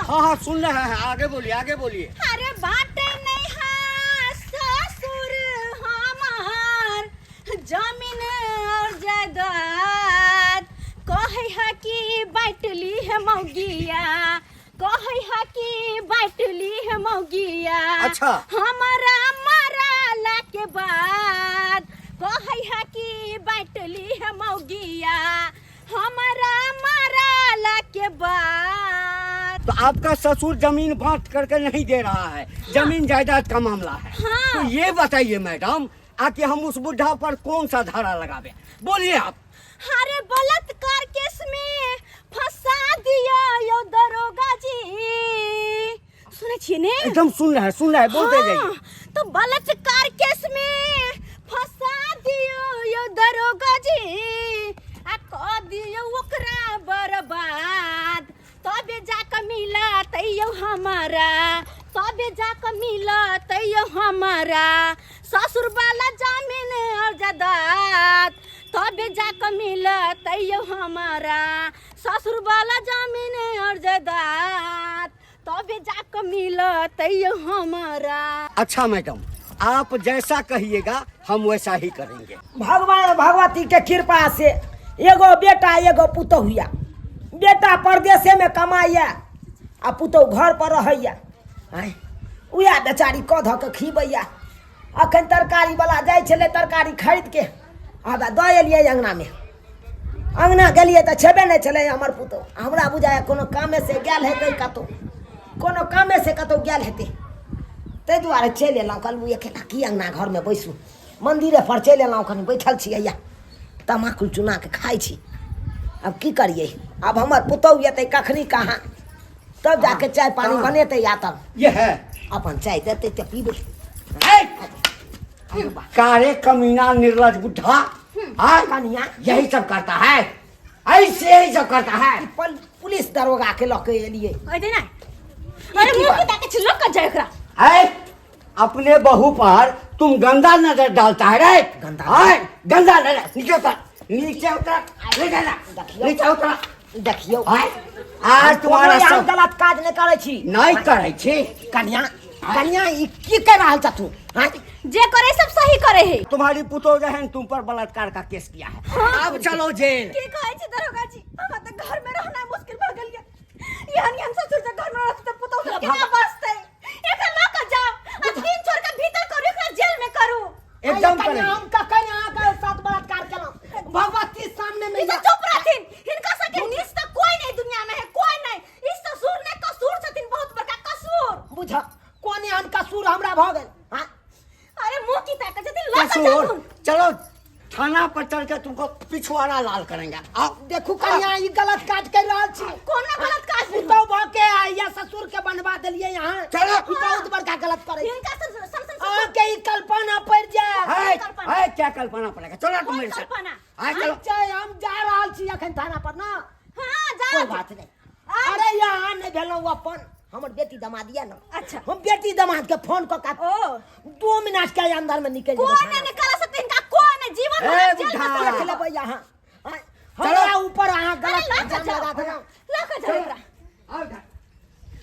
हाँ हाँ सुन रहे हैं, आगे बोलिए आगे बोलिए। अरे बाटे नहीं है ससुर हमार जमीन और जायदाद कहे है कि बाटली है मौगिया कहे है कि बाटली है मौगिया। अच्छा। हमारा मरला के बाद कहे है कि बाटली है मौगिया हमारा मरला के बाद। तो आपका ससुर जमीन बांट करके नहीं दे रहा है, जमीन जायदाद का मामला है। हाँ। तो ये बताइए मैडम, आके हम उस बुढ़ा पर कौन सा धारा लगावे, बोलिए आप। अरे बलात्कार केस में फंसा दिया यो दरोगा जी, सुने छिए ने? एकदम सुन रहे बोलते जाइए। तो बलात्कार केस में फंसा दियो यो दरोगा जी आ कह दियो ओकरा बर्बाद तबे जाके मिला तैयो हमारा तबे जाके मिला तैयो हमारा ससुर वाला जमीन और जायदाद तबे जाके मिला तैयो हमारा ससुर वाला जमीन और जायदाद तबे जाके मिला तैयो हमारा। अच्छा मैडम, आप जैसा कहिएगा हम वैसा ही करेंगे। भगवान भगवती के कृपा से एगो बेटा एगो पुतहुया। बेटा परदेसे में कमाइया आ पुतहु घर पर रहैया। उया बेचारी कह धऽ के खिबैया। अखन तरकारी वाला जाइ छलै तरकारी खरीद के आबा दऽ एलियै अंगना में। अंगना गेलियै तऽ छेबे नहि छलै हमर पुतहु। हमरा बुझाय कोनो कामे से गेल हेतै कतहु, कोनो कामे से कतहु गेल हेतै, ताहि दुआरे चलि एलहुँ। कहलहुँ एकेला की अंगना घर में बैसू, मंदिरे पर चलि एलहुँ। कनि बैठल छियै या तमाकुल चुना के खाइ छी। अब की करिए, अब हमर पुतहु एतै कखनी कहाँ, तब जाके चाय पानी बनेतै या तब ये है अपन चाय देतै तऽ पीबै। कारे कमीना निर्लज बुढ़ा, कनिया यही सब करता है, ऐसे ही सब करता है। पुलिस दरोगा के लऽ के एलियै। अरे ना, अरे मुंह के ताके छिलो का जाय एकरा। अपने बहू पर तुम गंदा नजर डालता है रे। गंदा नजर, नीचे उतर, नीचे उतर, नीचे उतर। देखियो आज तुम्हारा सब गलत काज नहीं करे छी। नहीं करे छी। कन्या कन्या ई की कर रहल छ तू? जे करे सब सही करे है। तुम्हारी पुतोह बहन तुम पर बलात्कार का केस किया है। अब चलो जेल। की कहै छी दरोगा जी, हम त घर में रहना मुश्किल भ गेल ये। यानी हम ससुर से घर में रहते त पुतोह से केना बचतै? एका ला के जाओ आ दिन छोड़ के भीतर करू, एकरा जेल में करू। एकदम करे। हम का कन्या का साथ बलात्कार केलौ भगवती सामने में। ई चुप रहथिन, हिनका सके नीच त कोई नहीं दुनिया में है, कोई नहीं। ई ससुर ने कसूर छथिन, बहुत बड़का कसूर। बुझ कोनी हम कसूर हमरा भ गेल। हां अरे मुंह की ताकत छथिन, ला के कसूर, जाओ। चलो थाना पर चल के तुमको पिछवाड़ा लाल करेंगे। आओ देखू कन्या ई गलत काज कर रहल छी। कोना गलत काज? पुतहु भ के आइया ससुर के बनवा देलियै यहाँ। चलो। बहुत बड़का गलत करे। हिनका सब आके ई कल्पना पड़ जाए। है क्या कल्पना पड़ेगा? चलो तुम मेरे साथ। कल्पना? चलो। अच्छा हम जा रहल छी अखन थाना पर ना। हां जा। कोई बात नहीं। अरे यहाँ नहीं भेलौ अपन हमर बेटी दमादिया ना। अच्छा। हम बेटी दमाद के फोन क का ओ 2 मिनट के अंदर में निकल कोई नहीं निकाल सकते इनका, कोई नहीं। जीवन भर जेल में बुढ़ा। देख लेबै यहाँ। चलो। हमरा ऊपर अहाँ गलत ला इल्जाम लगा देना। के जाओ एकरा। आओ जा।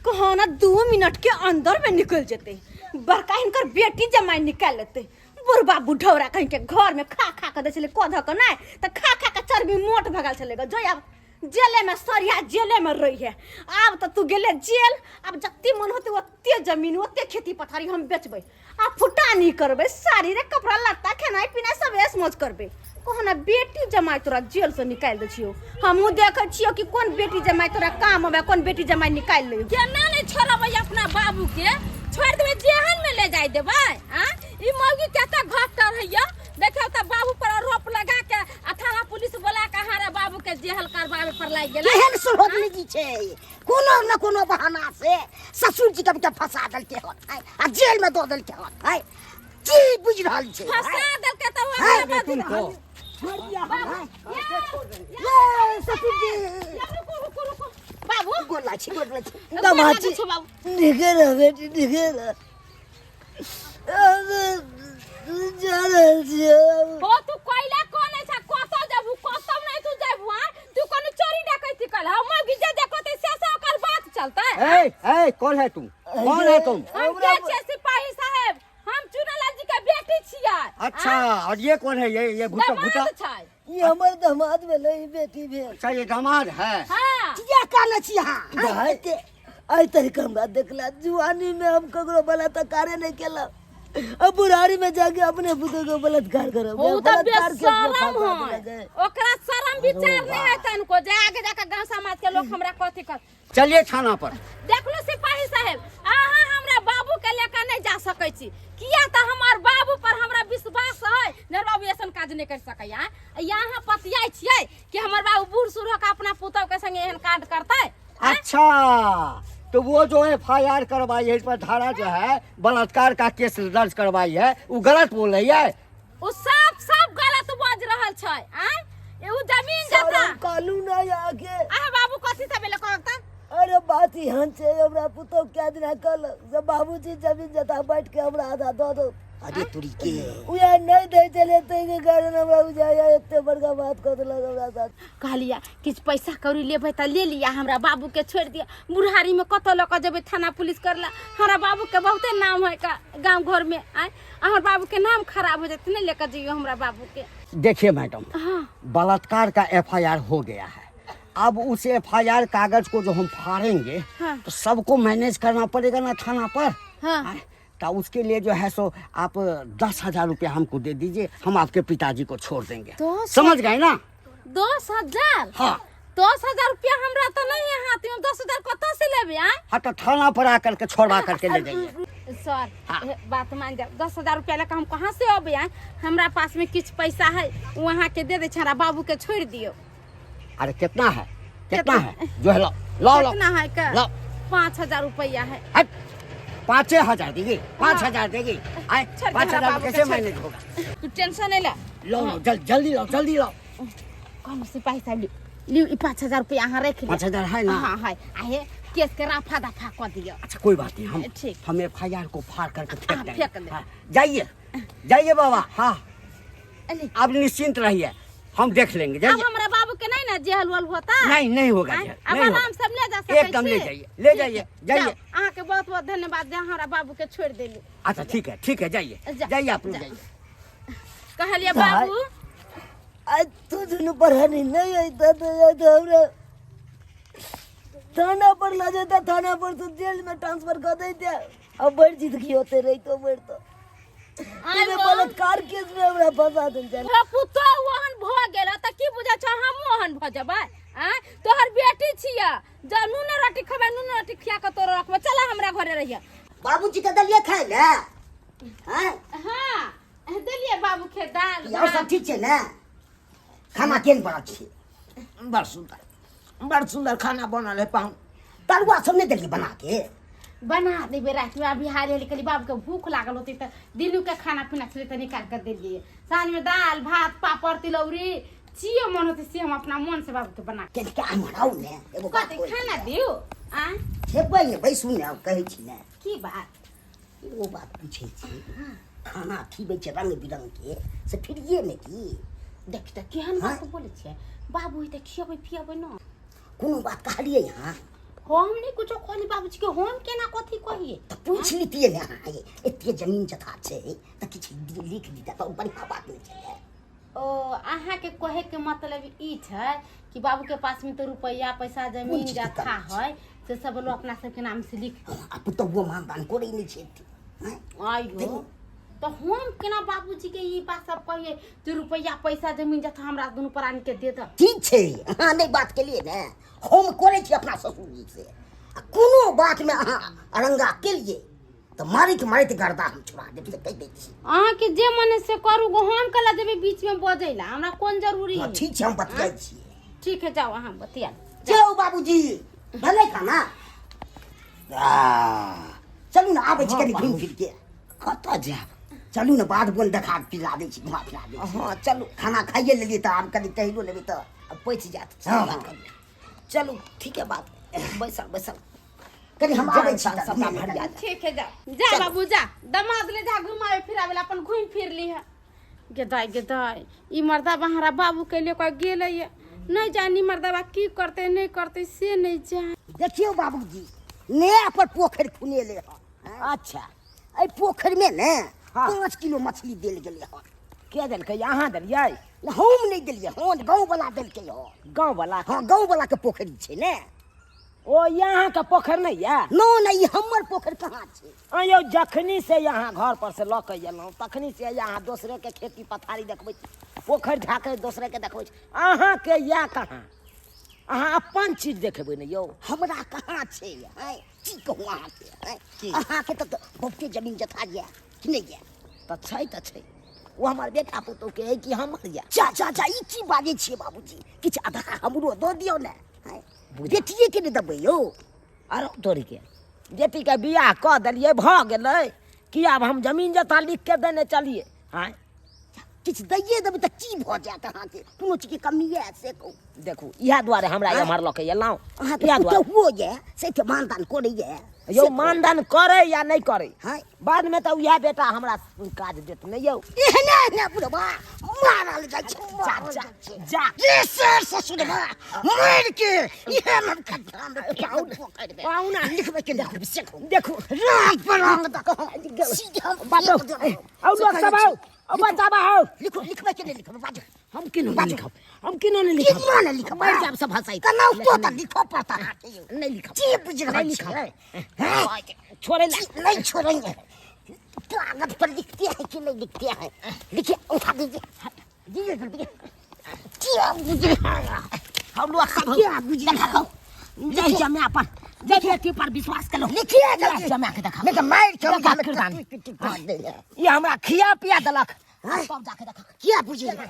कहो ना 2 मिनट के अंदर में निकल जेते। बड़का हिनकर बेटी जमाई निकाल लेते। बुढ़बा बुढ़ौरा कहीं के घर में खा खा के दे चले कह ध के नहीं त खा खा के चर्बी मोट भगाल चलेगा। जो अब जेले में सरिया जेले में रही है। अब तो तू गेले जेल, अब जत्ती मन होते ओते जमीन ओते खेती पथारी हम बेचबे, अब फुटानी करबे, साड़ी रे कपड़ा लत्ता खेनाई पिनाई सब ऐस मौज करबे। कहना बेटी जमाई तोरा जेल से निकाल दे छियो। हमहू देखे छियो कि कौन बेटी जमाई तोरा काम होबे, कौन बेटी जमाई निकाल ले। केना नहीं छोड़बै अपना बाबू के, छोड़ देबै जेहन में ले जाय देबै। हां ई मौगी केता घाटर हैया, देखियो त बाबू पर आरोप लगा के आ थाना पुलिस बोला के हारे बाबू के जेल करवावे पर लाग गेल। केहन सुहोदनी जी छै, कोनो न कोनो बहाना से ससुर जी के बेटा फंसा देलके हो आ जेल में दो देलके हो। है की बुझ रहल छै? फंसा देलके त वो तुमको छोड़ दिया। ये ससुर जी रुको रुको रुको बाबू, गोला छी दमाजी दमाजी बाबू निकल बेटी निकल। ओ तू कोइला कोन छै, कोसो जबू कोसम नहीं तू जबू। हां तू कोन चोरी डकैती कल हम मौगी जे देखो ते से ओकर बात चलतै। ए कौन है तुम? कौन है तुम? हम के छे सिपाही साहब, हम चुनालाल जी के बेटी छियै। अच्छा, और ये कौन है? ये भूटा भूटा दामाद छै। ये हमर दामाद भेलै, ई बेटी भेल। अच्छा, ये दामाद है। हां किया काने छी अहाँ? आइ तक हमरा देखला जुआनी में हम ककरो बलात्कार नहीं केला, अब बुढ़ारी में जाके अपने पुत्र को बलात्कार करब। ओ त बेशरम है, ओकरा शरम विचार नहीं है तनको जे आगे जाके गांव समाज के लोग हमरा कथि कर। चलिए थाना पर। देख लो सिपाही साहब, अहाँ हमरा बाबू के लेकर नहीं जा सकै छी, किया त हमार बाबू पर हमरा विश्वास है ने बाबू ऐसन काज नहीं कर सकैया। यहाँ पतियाई छियै कि हमर बाबू बूढ़ सूढ़ के अपना पुतौ के संगे एहन कांड करतै। अच्छा, तो वो जो FIR करवाई है, इस पर धारा जो है बलात्कार का केस दर्ज करवाई है, वो गलत बोल रही है। उ सब गलत बोल रहल छै। उ जमीन जता कानून आके अहाँ बाबू कथि से बेले कहता। अरे बात यहाँ से हमरा पुतो क्या दिन कल जब बाबूजी जमीन जता बैठ के हमरा आधा दो दो। अरे तुरी के उया नहीं दे चले ते कारण हमरा उजाया इतने बड़का बात कर देलक हमरा साथ। कहलिया किछ पैसा कौड़ी लेबै त ले लिया, हमरा बाबू के छोड़ दिया। बुढ़ारी में कत लक जेबै थाना पुलिस करला, हमरा बाबू के बहुते नाम है का गांव घर में। हमर बाबू के नाम खराब हो जाते, नहीं लेकर जाइयो हमरा बाबू के। देखिए मैडम, बलात्कार का FIR हो गया है, अब उस FIR कागज को जो हम फाड़ेंगे तो सबको मैनेज करना पड़ेगा ना थाना पर। तो उसके लिए जो है सो आप 10,000 रुपया हमको दे दीजिए, हम आपके पिताजी को छोड़ देंगे। समझ गए ना? 10,000? हाँ। 10,000 रुपया हमरा तो नहीं है हाथ में, 10,000 कत से लेबे? हाँ, तो थाना पर आकर के छोड़वा करके ले जाइए। सर बात मान जा, 10,000 रुपया लेकर हम कहाँ से अबे? हमरा पास में कुछ पैसा है, वहाँ के दे दे, हमरा बाबू के छोड़ दियो। अरे कितना है? कितना है जो है? लो कितना है का? लो 5,000 रुपया है। 5,000 देगी? 5,000 देगी? 5,000 कैसे मैनेज होगा? तू टेंशन नहीं ला। लो जल्दी लो, जल्दी लो। कौन सिपाही साहब लियो 5,000 रुपया यहाँ रख लियो। 5,000 है ना? हाँ है। आहे केस के रफा दफा कर दियो। अच्छा कोई बात नहीं, हम FIR को फाड़ करके फेंक देंगे। जाइए जाइए बाबा। हाँ, आप निश्चिंत रहिए, हम देख लेंगे। अब हमारा बाबू के नहीं ना जेल वेल होता? नहीं होगा, अब आराम से ले जा सकते। एकदम ले जाइए, ले जाइए, जाइए। अहाँ के बहुत बहुत धन्यवाद दे, हमारा बाबू के छोड़ देली। अच्छा ठीक है, जाइए जाइए, आप लोग जाइए। कहलिए बाबू आज तो दुनु पढ़ानी नहीं आई तो हमरा थाना पर ला जाता, थाना पर तो जेल में ट्रांसफर कर देते। अब बड़ जिंदगी होते रही तो बड़ तो बलात्कार केस में हमरा फंसा देन चल। पुतो ओहन भ गेल त की बुझा छ हम ओहन भ जबै? तोहर बेटी छिया, ज नून रोटी खबे, नून रोटी खिया के तोर रखबे। चला हमरा घरे रहिया। बाबूजी के दलिया खाए ले? हैं? हां दलिया बाबू के दाल। और सब ठीक छै ना? खाना केन बना छी? बड़ सुंदर खाना बनल है। पाऊं तरुआ सब नहीं देली बना के? बना देबे। रात में बिहार ले कली बाबू के भूख लागल होती त दिनू के खाना पीना छले त निकाल कर दे दिए। सांझ में दाल भात पापड़ तिलौरी चियो मन होते से हम अपना मन से बाबू के बना के क्या मराउ ने एगो बात कते खाना दियो। छेबै ने भाई सुन अब कहै छी ने की बात? वो बात पूछे छी, खाना खिबै छै रंग बिरंग के से फिर ये ने की देख त केहन बात बोले छै। बाबू त खियबै पियबै न, कोनो बात कहलिए यहाँ? हम नहीं कुछ कहली बाबूजी के, हम केना कथी कहिए? तो पूछ लीतिए ना, एते जमीन जथा छै त किछ लिख दीता तो बढ़िया बात नहीं छै। ओ अहाँ के कहे के मतलब ई छै कि बाबू के पास में तो रुपया पैसा जमीन जथा है, से सब लोग अपना सब के नाम से लिख। अब तो वो मानदान कोई नहीं छै। आइयो तो हम केना बाबूजी के ई बात सब कहिए जो रुपया पैसा जमीन जथा हमरा दोनों प्राणी के दे द? ठीक छै, हां नहीं बात के लिए ने हम करे छी अपना ससुर जी से। कोनो बात में अहाँ अरंगा के लिए तो मारित गर्दा हम छुड़ा देब से कह दै छी। अहाँ के जे मने से करू गो, हम कला देबे बीच में बजैला, हमरा कोन जरूरी है? ठीक छै, हम बतियाई छी। ठीक है जाओ अहाँ बतिया जाओ बाबूजी भले खाना। चलू ना आबै छी कनी घूम फिर के। कतऽ जाब? चलू ना बाद बोल देखा पिला दै छी, घुमा फिरा दै छी। हाँ चलू, खाना खाइए लेलिए तो आब कनी टहलो लेबै तो अब पचि जात। चलू ठीक है बात, बैसल कनी हम आबै छी सबटा भर जा। ठीक है जा बाबू जा, दमाद ले जा घुमावे फिरावे अपन घूम फिर ली है। गेदाई ई मर्दा बहारा बाबू के लिए गेल है, नहीं जानी मर्दबा की करते नहीं करते से नहीं जान। देखियो बाबूजी नया पर पोखर खुने ले अच्छा ए पोखर में ने हाँ। 5 किलो मछली देल गेले हन के देलकै यहाँ देलियै हम नहीं दिलिए हन गांव वाला देलके हो गाँव वाला हाँ गांव वाला के पोखरी छे ने ओ यहाँ के पोखर नहीं है नो नहीं हमर पोखर कहाँ छे आयो जखनी से यहाँ घर पर से लऽ के एलहुँ तखनी से यहाँ दोसरे के खेती पथारी देखबै पोखरि झाँकै दोसरे के देखबै अहाँ के या कहाँ अहाँ अपन चीज देखबै ने यौ हमरा कहाँ छे हैं की कहूँ अहाँ के हैं अहाँ के तो बहुते जमीन जथा ये कि नहीं ये तऽ छै वो हमार बेटा पुतौह के है कि हमर या जा ई की बाजे छिए बाबूजी किछ आधा हमरो दो दियो ने हैं बेटिए के ने देबै यो आरो तोरी के बेटी के बियाह कऽ देलियै भऽ गेलै कि आब हम जमीन जथा लिख के देने चलिए हैं किछ दैये देबै त की भ जायत अहाँ के कोनो चीज के कमी है से कहू देखू इएह दुआरे हमरा एम्हर लऽ के एलहुँ अहाँ के इएह दुआरे पुतहुओ ये से के मानदान कोरै ये यौ मानदान करे या नहीं करे हैं बाद में तो यह बेटा हमरा काज देत नहीं यौ एहने एहने बुढ़वा मारल जाय छे जा ये सर ससुरवा मार के इहे मन का ध्यान पाउन पकड़ दे पाउन लिखबे के देखो राम परांग तक सीधा बातो औ लोग सब आओ अब बताबा आओ लिखबे के नहीं लिखबे बाजो हम किनो नहीं लिखब हम किनो नहीं लिखब किनो नहीं लिखब बैठ जाब सब भाषा कना तो त लिखो पड़ता नहीं लिखब जी बुझ रहा नहीं लिखब छोड़े नहीं छोड़ेंगे कागज पर लिखते हैं कि नहीं लिखते हैं लिखिए उठा दीजिए दीजिए जल्दी क्या बुझ रहा है हम लोग सब क्या बुझ रहा है जय जमा पर जय बेटी पर विश्वास कर लो लिखिए जल्दी जमा के देखा मैं तो मार के देखा उनका किरदान। काट दे ये हमरा खिया पिया देलक हैं? तब जाके देखा क्या बुझ रहा है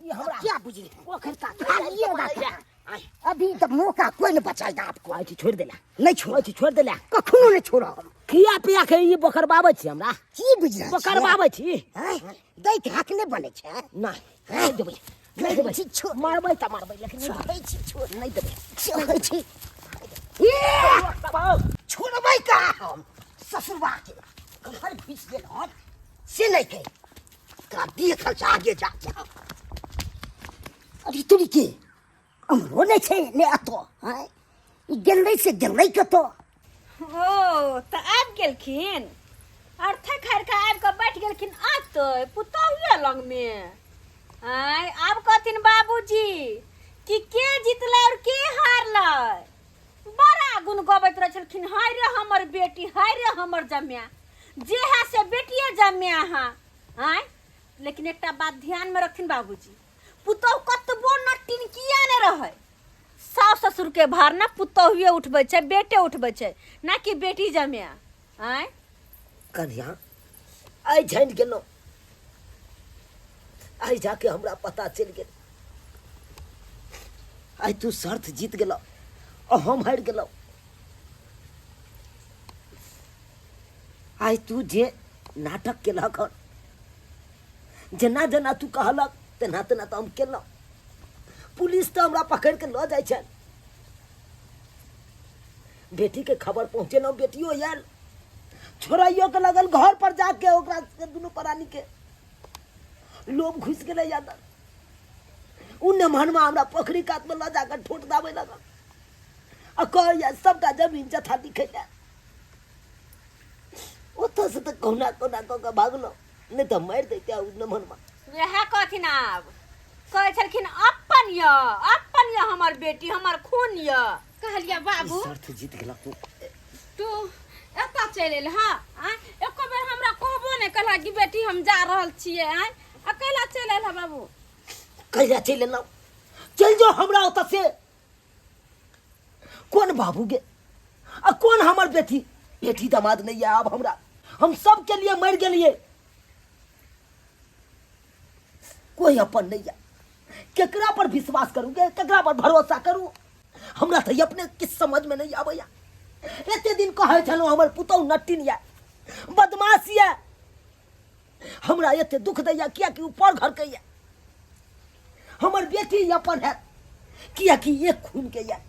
ये हमरा क्या बुझ रहा है पोखर का खालिए बात है अभी तक मौका कोई नहीं बचाएगा आपको आई छोड़ देला नहीं छोड़ो छोड़ देला कखनो नहीं छोड़ो हम खिया पिया के ये बोकर बाबे छी हमरा की बुझ रहा है बोकर बाबे छी हैं दै के हक नहीं बने छे नहीं नहीं देबै नहीं देबै छी छोड़ मारबै त मारबै लेकिन नहीं देबै छी छोड़ नहीं देबै छोड़ छी ये छोड़बै का हम ससुरबा के घर घुस गेल हम से नहीं के का देखल से आगे जा अरे तुरी के हमरो नहीं छे ने अतो हैं ई गेलै से गेलै कतो ओ त आबि गेलखिन अर्थे खैर के आबि के बैठ गेलखिन आतो पुतहुए लंग में आय आब कहथिन बाबूजी कि के जीतलै और के हारलै बड़ा गुण गबैत रह छलखिन हाय रे हमर बेटी हाय रे हमर जम्या जे है से बेटिए जम्या हा आय लेकिन एकटा बात ध्यान में रखथिन बाबूजी पुतहु कतबो नटिन किया ने रहे सास ससुर के भार ना पुतहुए उठबै छै बेटे उठबै छै ना कि बेटी जम्या आय कन्या आई जान गेलो आई जाके हमरा पता चल गेल आई तू शर्त जीत गेलो और हम हार गेलो आई तू जे नाटक केलक जेना जेना तू कहलक तेना तेना तो हम केलहुँ पुलिस तो हमरा पकड़ के लऽ जाइ छै बेटी के खबर पहुँचेलहुँ बेटियो आयल छोड़ाइयो के लगल घर पर जाके ओकरा दुनू प्राणी के लोभ घुस गेलै यादव उन्ने मनवा हमरा पोखरी कात में लऽ जाकर ठोट दाबे लगल आ कह सबटा जमीन जथा लिखे ले ओतऽ से तऽ कहुना कहुना कऽ के भागलो नहीं तो मारि दैते उन्ने मनवा वह कहथिन आब कहै छलखिन अपन य हमर बेटी हमर खून य कहलिया बाबू शर्त जीत गेला तू एता चल एल हां एको बेर हमरा कहबो नहीं कहला कि बेटी हम जा रहल छिए अकेला चल एल बाबू कैला चल एलौ चल जो हमरा ओतऽ से कौन बाबू गे आ कौन हमर बेटी दामाद नहीं है अब हमरा हम सब के लिए मर गेलिए कोई अपन नहीं है केकरा पर विश्वास करूँगे केकरा पर भरोसा करूँ हमरा तो अपने किस समझ में नहीं आबैया एते दिन कहे छलहुँ हमर पुतौह नटिन या बदमाश या हमरा एते दुख दैया किया कि ऊपर घर के या हमर बेटी अपन है किया कि एक खून के या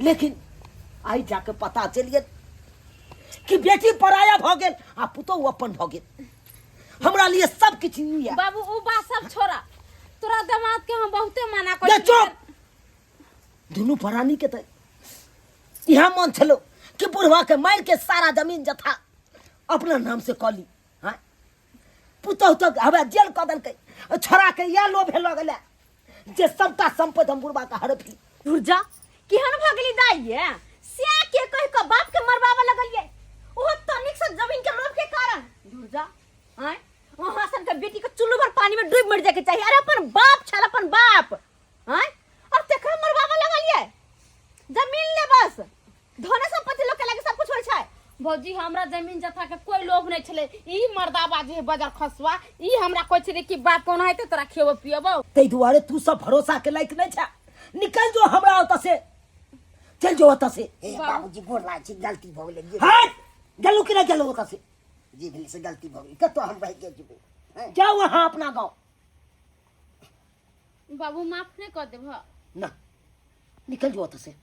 लेकिन आई जाके पता चलिए कि बेटी पराया भ गेल आ पुतौह अपन भ गेल हमरा लिए सब किछ है बाबू उ बात सब छोड़ा तोरा दामाद के हम बहुते मना ये कर चुप दुनू प्राणी के त इहा मन छलो कि बुढ़वा के मार के सारा जमीन जथा अपना नाम से कली। हाँ पुतहु तो हवे जेल कऽ देलकै, छोड़ा के या लोभे लऽ गेलै जे सबटा संपत्ति हम बुढ़वा का हड़प ली। दुर्जा केहन भगली दाइये से के कह के बाप के मरवावा लगलिए, ओहो तनिक से जमीन के लोभ के कारण। दुर्जा हैं वहां सन के बेटी के चुल्लू भर पानी में डूब मर जाए के चाहिए। अरे अपन बाप छल, अपन बाप हैं और तेकरा मरवावा लगलिए। जमीन ले बस, धन संपत्ति लोग के लगे सब कुछ होय छै। भौजी हमरा जमीन जथा के कोई लोभ नहीं छले, ई मर्दाबाजी है बजार खसवा, ई हमरा कोइ छले कि बाप कोन है तोरा खेबो पियबो। तै दुआरे तू सब भरोसा के लायक नहीं छा। निकल जो हमरा ओत से, चल जो ओत से। ए बाबूजी गोर लाग छी, गलती भ गेलै। हां गेलू कि ना गेलू ओत से? जी भेल से गलती भ गेलै, कतो हम भाग के जेबै। जाओ वहां अपना गांव। बाबू माफ नहीं कर देब ना, निकल जो ओत से।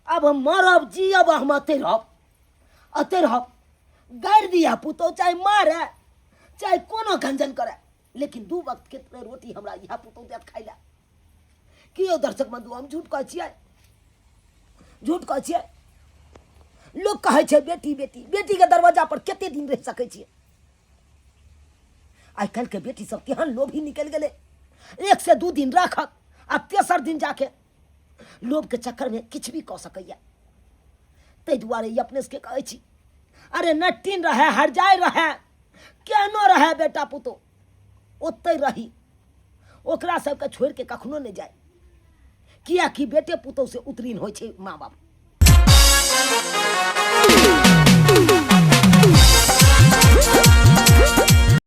अब हम मरब जियब हम अते रहब गाड़ दिया पुतो, चाहे मारे चाहे कोनो गंजन करे, लेकिन दू वक्त के रोटी हमरा यहाँ पुतो देत खाइ ला। कि यौ दर्शक बंधु हम झूठ कहै छियै? झूठ कहै छियै? लोग कहै छै बेटी बेटी, बेटी के दरवाजा पर कते दिन रह सकै छियै? आइ काल्हि के बेटी सब केहन लोभी निकल गेलै, 1 से 2 दिन राखत आ तेसर दिन जाके लोभ के चक्कर में किछ भी कह सकैया। तै दुआरे ई अपने से कहै छी, अरे नट्टिन रहे हर जाय रहे केनो रहे बेटा पुतो ओतै रही, ओकरा सबके छोड़ के कखनो नहीं जाए। किया कि बेटे पुतो से उतरीन होइ छै माँ बाप।